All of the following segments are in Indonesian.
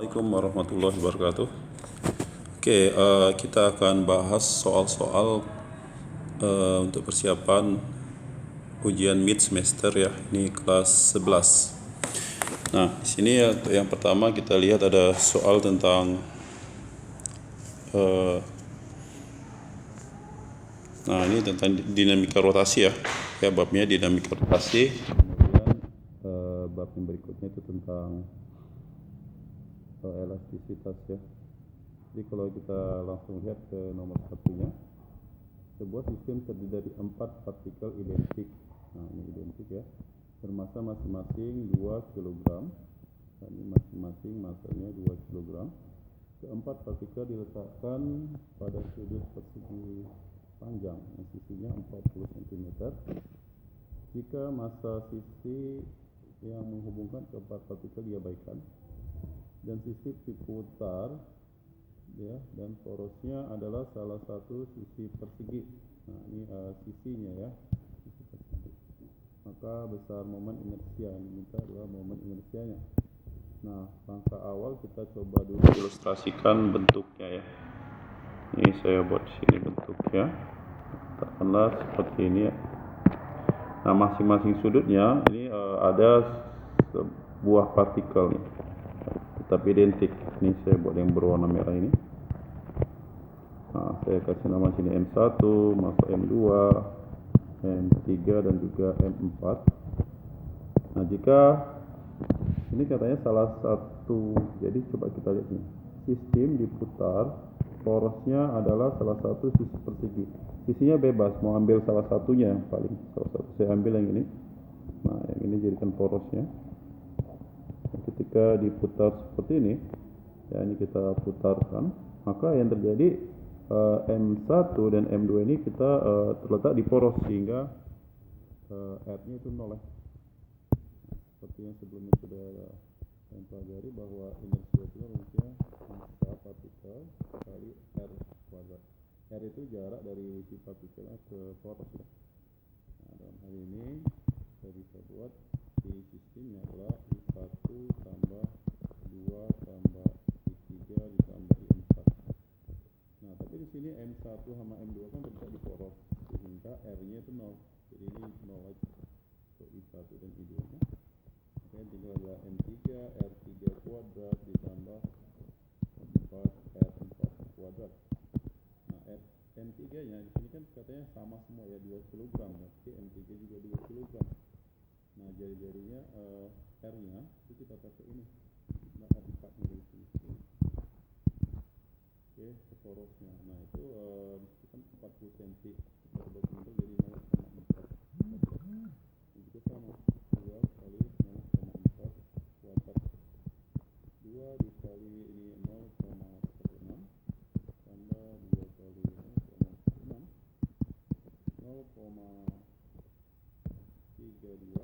Assalamualaikum warahmatullahi wabarakatuh. Oke, kita akan bahas soal-soal untuk persiapan ujian mid semester ya. Ini kelas 11. Nah, di sini ya, yang pertama kita lihat ada soal tentang nah ini tentang dinamika rotasi ya. Ya, babnya dinamika rotasi. Kemudian bab yang berikutnya itu tentang elastisitas ya. Jadi kalau kita langsung lihat ke nomor satunya, sebuah sistem terdiri dari 4 partikel identik. Nah, ini identik ya, bermassa masing-masing 2 kg. Nah, ini masing-masing massanya 2 kg. Keempat partikel diletakkan pada sudut persegi panjang yang sisinya 40 cm. Jika massa sisi yang menghubungkan keempat partikel diabaikan dan sisi diputar ya, dan porosnya adalah salah satu sisi persegi. Nah, ini sisinya ya, sisi persegi. Maka besar momen inersia, yang diminta adalah momen inersianya. Nah, langkah awal kita coba dulu ilustrasikan bentuknya ya. Ini saya buat di sini bentuknya. Katakanlah seperti ini ya. Nah, masing-masing sudutnya ini ada sebuah partikel nih, tetap identik. Ini saya buat yang berwarna merah ini. Nah, saya kasih nama sini M1, massa M2, M3 dan juga M4. Nah, jika ini katanya salah satu, jadi coba kita lihat nih. Sistem diputar, porosnya adalah salah satu sisi persegi. Sisinya bebas, mau ambil salah satunya yang paling. Salah satu saya ambil yang ini. Nah, yang ini jadikan porosnya. Nah, ketika diputar seperti ini, ya ini kita putarkan, maka yang terjadi M1 dan M2 ini kita terletak di poros sehingga R-nya itu 0 ya. Seperti yang sebelumnya sudah saya pelajari bahwa inersia itu rumusnya massa partikel kali R kuadrat. R itu jarak dari si partikel ke poros ya. Nah, dalam hal ini saya bisa buat di sistemnya adalah I1 tambah 2 tambah I3 ditambah I4. Nah, tapi di sini M1 sama M2 kan terletak di poros sehingga R-nya itu 0. Jadi ini 0 aja untuk I1 dan I2 nya. Oke, tinggal adalah M3 R3 kuadrat ditambah 4 R4 kuadrat. Nah, M3 nya di sini kan katanya sama semua ya, 2 kg. Berarti M3 juga 2 kg. Nah, jari-jarinya R-nya itu kita pakai ini. Nah, R4 nya dari sini. Oke, ke porosnya. Nah, itu kan 40 cm. Kita buat bentuk jadi 0,4. Itu sama. 2 kali 0,4 kuadrat. 2 dikali ini 0,16 tambah 2 kali 0,6 0,32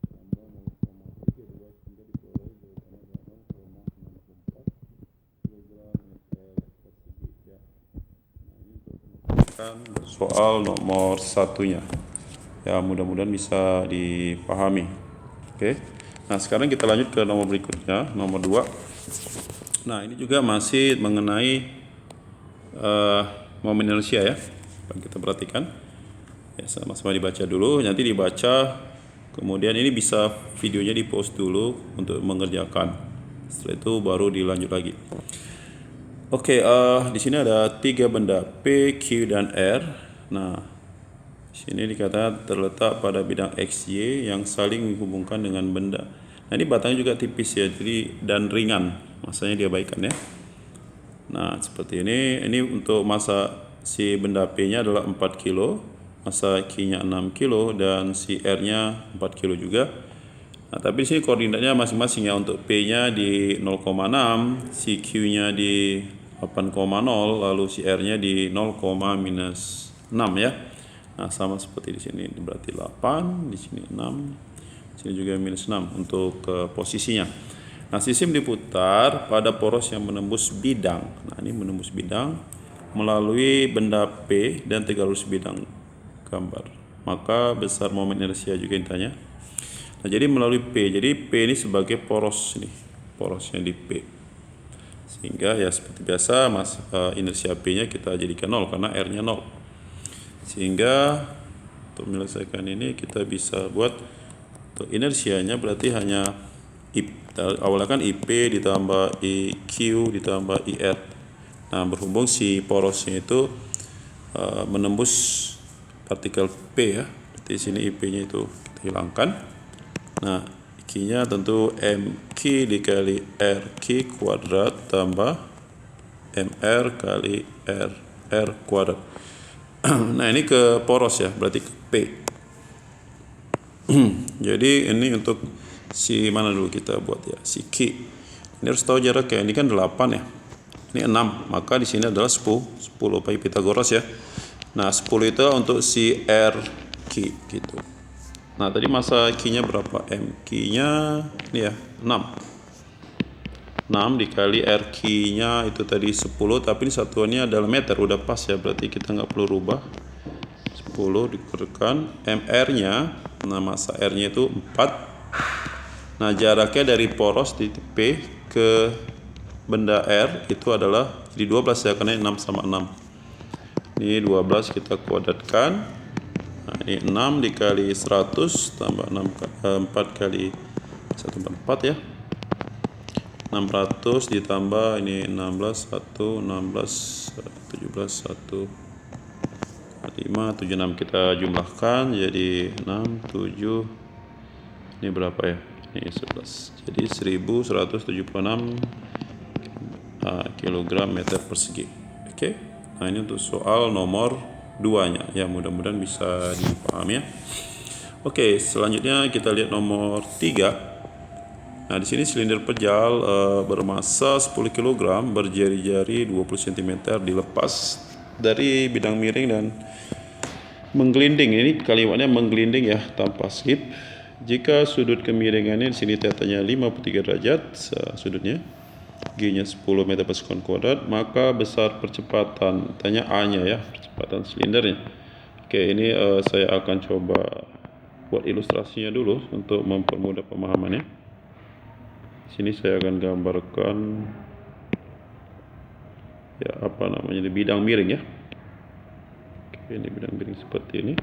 tambah 0,32 sehingga dikeluarkan jawabannya adalah 0,64 kg meter persegi ya. Nah, ini untuk menunjukkan soal nomor satunya ya, mudah-mudahan bisa dipahami. Oke. Nah, sekarang kita lanjut ke nomor berikutnya, nomor 2. Nah, ini juga masih mengenai momen inersia ya. Kita perhatikan. Ya, sama-sama dibaca dulu, nanti dibaca. Kemudian ini bisa videonya di-pause dulu untuk mengerjakan. Setelah itu baru dilanjut lagi. Oke, di sini ada 3 benda P, Q dan R. Nah, sini dikatakan terletak pada bidang XY yang saling menghubungkan dengan benda. Nah, ini batangnya juga tipis ya, jadi dan ringan, massanya diabaikan ya. Nah, seperti ini. Ini untuk massa si benda P-nya adalah 4 kilo, massa Q-nya 6 kilo dan si R-nya 4 kilo juga. Nah, tapi di sini koordinatnya masing-masing ya. Untuk P-nya di 0,6, si Q-nya di 8,0, lalu si R-nya di 0,-6 ya. Nah, sama seperti di sini, berarti 8, di sini 6, di sini juga -6 untuk posisinya. Nah, sistem diputar pada poros yang menembus bidang. Nah, ini menembus bidang melalui benda P dan 3 lurus bidang gambar. Maka besar momen inersia juga ditanya. Nah, jadi melalui P. Jadi P ini sebagai poros nih, porosnya di P. Sehingga ya seperti biasa inersia P-nya kita jadikan 0 karena R-nya 0. Sehingga untuk menyelesaikan ini kita bisa buat untuk inersianya berarti hanya awalnya kan IP ditambah IQ ditambah IR. Nah, berhubung si porosnya itu menembus partikel P ya, berarti sini IP-nya itu kita hilangkan. Nah, Q-nya tentu MQ dikali RQ kuadrat tambah MR kali RR kuadrat. Nah, ini ke poros ya, berarti ke P. Jadi ini untuk si mana dulu kita buat ya, si Q. Ini harus tahu jaraknya, ini kan 8 ya. Ini 6, maka di sini adalah 10 pi Pitagoras ya. Nah, 10 itu untuk si RQ gitu. Nah, tadi masa Q-nya berapa? MQ-nya ini ya, 6. 6 dikali RQ-nya itu tadi 10, tapi ini satuannya adalah meter, udah pas ya, berarti kita nggak perlu rubah. 10 dikurankan MR-nya, nah masa R-nya itu 4. Nah, jaraknya dari poros titik P ke benda R itu adalah di 12 ya, karena 6 sama 6. Ini 12 kita kuadratkan. Nah, ini 6 dikali 100 tambah 4 kali 144 ya. 600 ditambah ini 16 1 16 17 1 5 76 kita jumlahkan jadi 6 7 ini berapa ya? Ini 11. Jadi 1176 kilogram meter persegi. Oke. Nah, ini untuk soal nomor 2-nya. Ya, mudah-mudahan bisa dipahami ya. Oke, selanjutnya kita lihat nomor 3. Nah, di sini silinder pejal bermasa 10 kg, berjari-jari 20 cm dilepas dari bidang miring dan menggelinding. Ini kalimatnya menggelinding ya, tanpa slip. Jika sudut kemiringannya di sini tetanya 53 derajat sudutnya, G-nya 10 meter per sekon kuadrat, maka besar percepatan, tanya A-nya ya, percepatan silindernya. Oke, ini saya akan coba buat ilustrasinya dulu untuk mempermudah pemahamannya. Sini saya akan gambarkan ya apa namanya, di bidang miring ya. Oke, ini bidang miring seperti ini.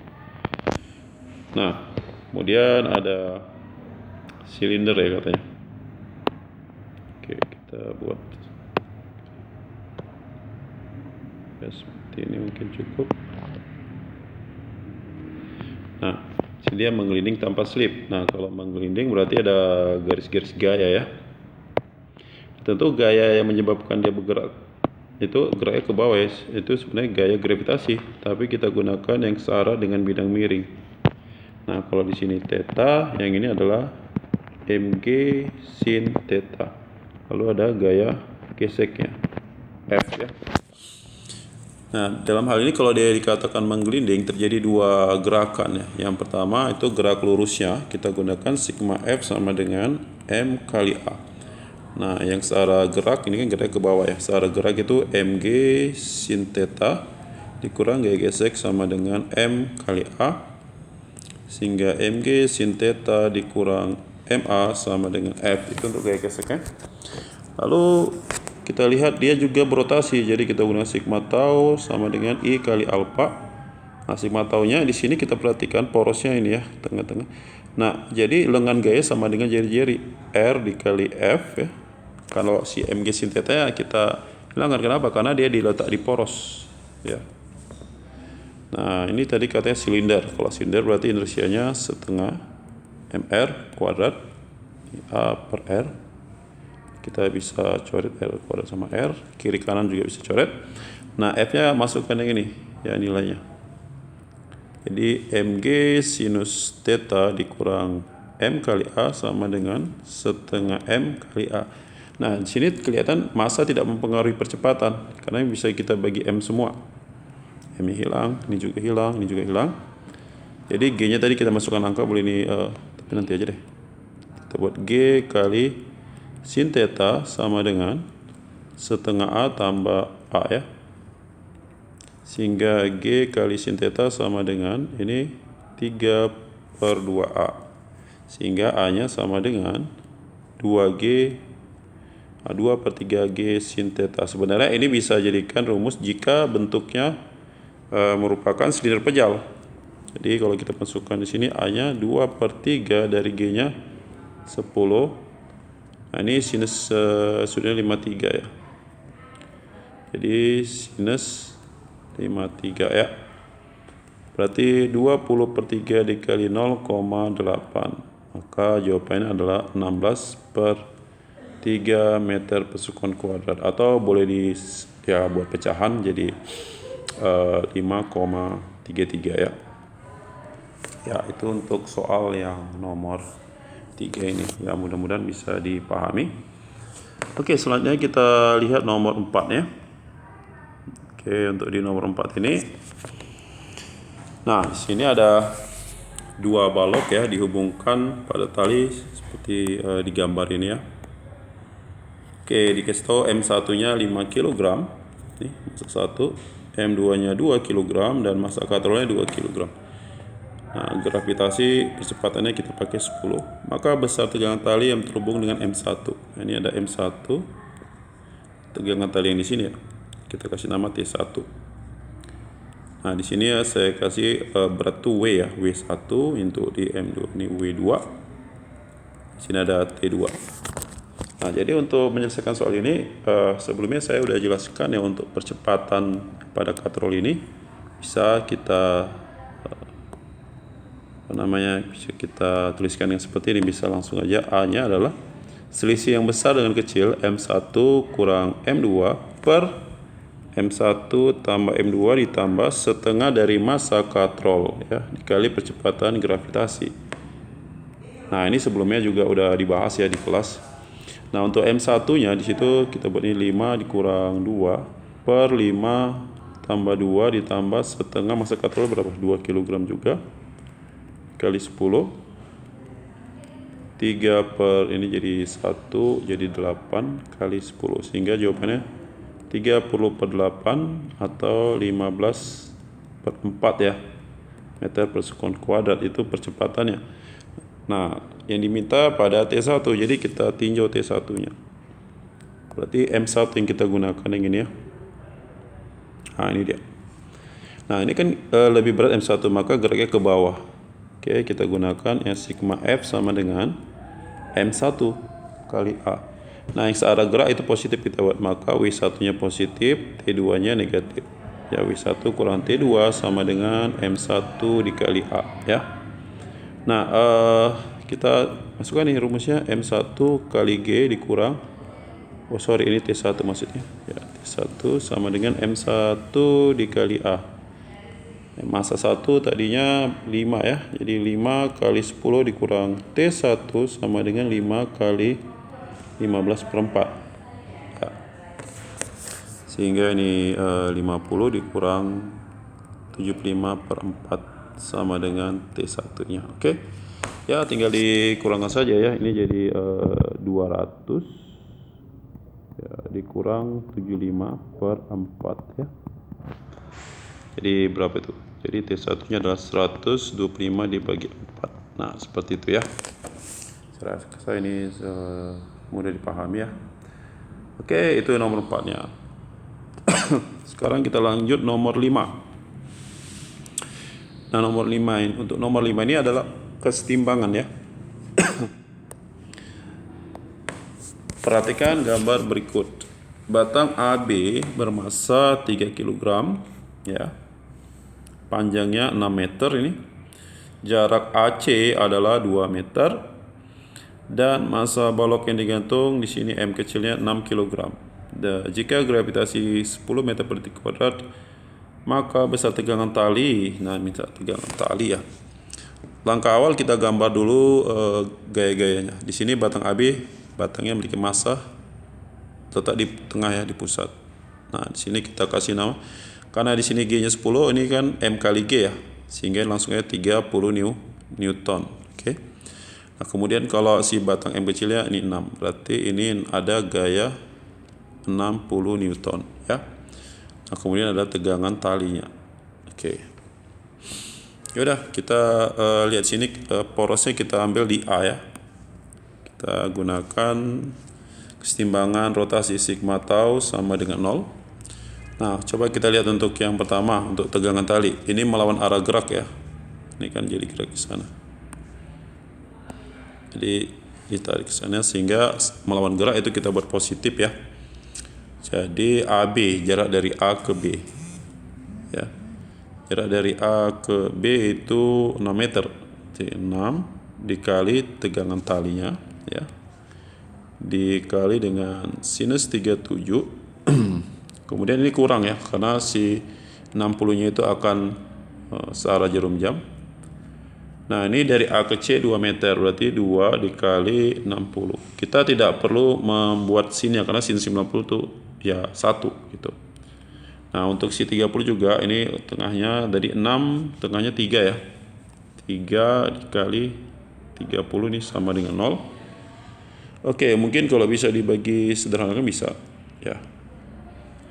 Nah, kemudian ada silinder ya katanya. Oke, kita buat ya seperti ini mungkin cukup. Nah, dia menggelinding tanpa slip. Nah, kalau menggelinding berarti ada garis-garis gaya ya. Tentu gaya yang menyebabkan dia bergerak itu geraknya ke bawah ya. Itu sebenarnya gaya gravitasi, tapi kita gunakan yang searah dengan bidang miring. Nah, kalau di sini theta, yang ini adalah mg sin theta. Lalu ada gaya geseknya F ya. Nah, dalam hal ini kalau dia dikatakan menggelinding terjadi dua gerakan ya. Yang pertama itu gerak lurusnya, kita gunakan sigma F sama dengan M kali A. Nah, yang searah gerak ini kan gerak ke bawah ya. Searah gerak itu mg sin theta dikurang gaya gesek sama dengan M kali A. Sehingga mg sin theta dikurang MA sama dengan F, itu untuk gaya geseknya. Lalu kita lihat dia juga berotasi, jadi kita gunakan sigma tau sama dengan I kali alfa. Nah, sigma taunya di sini kita perhatikan porosnya ini ya, tengah-tengah. Nah, jadi lengan gaya sama dengan jari-jari R dikali F ya. Kalau si mg sin theta ya kita hilangkan. Kenapa? Karena dia diletak di poros ya. Nah, ini tadi katanya silinder. Kalau silinder berarti inersianya setengah mr kuadrat A per R. Kita bisa coret R kuadrat sama R, kiri kanan juga bisa coret. Nah, F-nya masukkan yang ini ya nilainya. Jadi mg sinus theta dikurang M kali A sama dengan setengah M kali A. Nah, di sini kelihatan massa tidak mempengaruhi percepatan karena bisa kita bagi M semua. M-nya hilang, ini juga hilang, ini juga hilang. Jadi G-nya tadi kita masukkan angka, boleh ini tapi nanti aja deh. Kita buat G kali sin theta sama dengan setengah A tambah A ya. Sehingga G kali sin theta sama dengan ini 3/2A. Sehingga A-nya sama dengan 2G A2/3G sin theta. Sebenarnya ini bisa jadikan rumus jika bentuknya merupakan silinder pejal. Jadi kalau kita masukkan di sini A-nya 2/3 dari G-nya 10. Nah, ini sinus sudutnya 53 ya. Jadi sinus 53 ya. Berarti 20/3 dikali 0,8. Maka jawabannya adalah 16/3 meter persekutuan kuadrat, atau boleh buat pecahan jadi 5,33 ya. Ya, itu untuk soal yang nomor 3 ini. Ya, mudah-mudahan bisa dipahami. Oke, selanjutnya kita lihat nomor 4 ya. Oke, untuk di nomor 4 ini, nah, di sini ada dua balok ya, dihubungkan pada tali seperti di gambar ini ya. Oke, dikasih tahu M1-nya 5 kg. Nih, masa 1, M2-nya 2 kg, dan massa katrolnya 2 kg. Nah, gravitasi kecepatannya kita pakai 10. Maka besar tegangan tali yang terhubung dengan M1. Nah, ini ada M1. Tegangan tali yang di sini ya. Kita kasih nama T1. Nah, di sini ya saya kasih berat tuh W ya, W1 untuk di M2 ini W2. Di sini ada T2. Nah, jadi untuk menyelesaikan soal ini, sebelumnya saya udah jelaskan ya, untuk percepatan pada katrol ini bisa kita bisa kita tuliskan yang seperti ini. Bisa langsung aja, A-nya adalah selisih yang besar dengan kecil, M1 kurang M2 per M1 tambah M2 ditambah setengah dari massa katrol ya, dikali percepatan gravitasi. Nah, ini sebelumnya juga udah dibahas ya di kelas. Nah, untuk M1-nya di situ kita buat ini 5 dikurang 2 per 5 tambah 2 ditambah setengah massa katrol berapa? 2 kg juga, kali 10. 3 per ini jadi 1, jadi 8 kali 10, sehingga jawabannya 30/8 atau 15/4 ya meter persekutuan kuadrat, itu percepatannya. Nah, yang diminta pada T1, jadi kita tinjau T1-nya. Berarti M1 yang kita gunakan yang ini ya. Nah, ini dia. Nah, ini kan lebih berat M1, maka geraknya ke bawah. Oke, kita gunakan ya, sigma F sama dengan M1 kali A. Nah, yang searah gerak itu positif kita buat, maka W1-nya positif, T2-nya negatif. Ya, W1 kurang T2 sama dengan M1 dikali A ya. Nah, kita masukkan nih rumusnya, M1 kali G dikurang, ini T1 maksudnya ya, T1 sama dengan M1 dikali A. Massa 1 tadinya 5 ya, jadi 5 kali 10 dikurang T1 sama dengan 5 kali 15/4 ya. Sehingga ini 50 dikurang 75/4 sama dengan T1-nya. Oke. Ya, tinggal dikurangkan saja ya. Ini jadi 200 ya, dikurang 75/4 ya. Jadi berapa itu? Jadi T1-nya adalah 125 dibagi 4. Nah, seperti itu ya. Saya rasa ini mudah dipahami ya. Oke, itu nomor 4-nya. Sekarang kita lanjut nomor 5. Nah, nomor 5 ini, untuk nomor 5 ini adalah kesetimbangan ya. Perhatikan gambar berikut. Batang AB bermassa 3 kg ya. Panjangnya 6 meter ini. Jarak AC adalah 2 meter. Dan massa balok yang digantung di sini M kecilnya 6 kg. Jika gravitasi 10 meter per detik kuadrat, maka besar tegangan tali. Nah, minta tegangan tali ya. Langkah awal kita gambar dulu gaya-gayanya. Di sini batang AB, batangnya memiliki massa, letak di tengah ya, di pusat. Nah, di sini kita kasih nama, karena di sini G-nya 10, ini kan M kali G ya, sehingga langsungnya 30 Newton. Oke. Nah, kemudian kalau si batang M kecilnya ini 6, berarti ini ada gaya 60 Newton ya. Nah, kemudian ada tegangan talinya. Oke. Yaudah, kita lihat sini, porosnya kita ambil di A ya. Kita gunakan kesetimbangan rotasi sigma tau sama dengan 0. Nah, coba kita lihat untuk yang pertama, untuk tegangan tali. Ini melawan arah gerak ya. Ini kan jadi gerak ke sana. Jadi ditarik ke sana sehingga melawan gerak itu kita buat positif ya. Jadi AB, jarak dari A ke B. Ya. Jarak dari A ke B itu 6 meter. Jadi 6 dikali tegangan talinya ya. Dikali dengan sinus 37. Kemudian ini kurang ya, karena si 60-nya itu akan searah jarum jam. Nah, ini dari A ke C 2 meter, berarti 2 dikali 60. Kita tidak perlu membuat sinnya, karena sin 90 itu ya 1 gitu. Nah, untuk si 30 juga, ini tengahnya dari 6, tengahnya 3 ya. 3 dikali 30 ini sama dengan 0. Oke, mungkin kalau bisa dibagi sederhanakan bisa ya.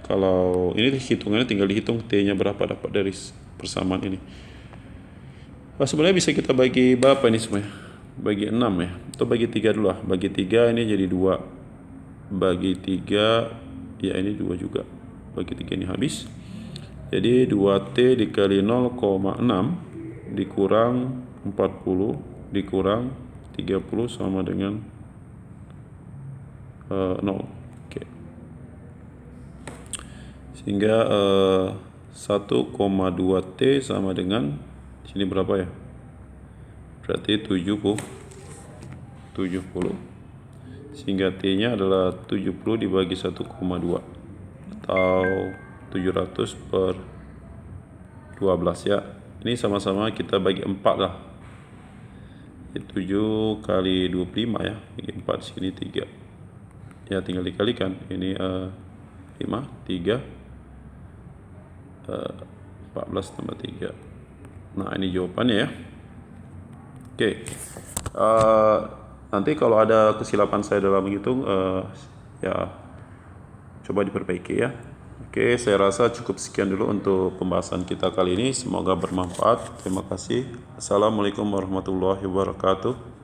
Kalau ini hitungannya tinggal dihitung T-nya berapa dapat dari persamaan ini. Nah, sebenarnya bisa kita bagi berapa ini semuanya? Bagi 6 ya. Atau bagi 3 dulu lah. Bagi 3 ini jadi 2. Bagi 3 ya ini 2 juga. Bagi 3 ini habis. Jadi 2T dikali 0,6 dikurang 40 dikurang 30 sama dengan 0. Sehingga 1,2T sama dengan sini berapa ya? Berarti 70. Sehingga T-nya adalah 70 dibagi 1,2 atau 700 per 12 ya. Ini sama-sama kita bagi 4 lah. 7 kali 25 ya. Bagi 4 sini 3. Ya tinggal dikalikan. Ini 5, 3 14 tambah 3. Nah, ini jawabannya ya. Oke. Nanti kalau ada kesilapan saya dalam menghitung ya coba diperbaiki ya. Oke, saya rasa cukup sekian dulu untuk pembahasan kita kali ini. Semoga bermanfaat. Terima kasih. Assalamualaikum warahmatullahi wabarakatuh.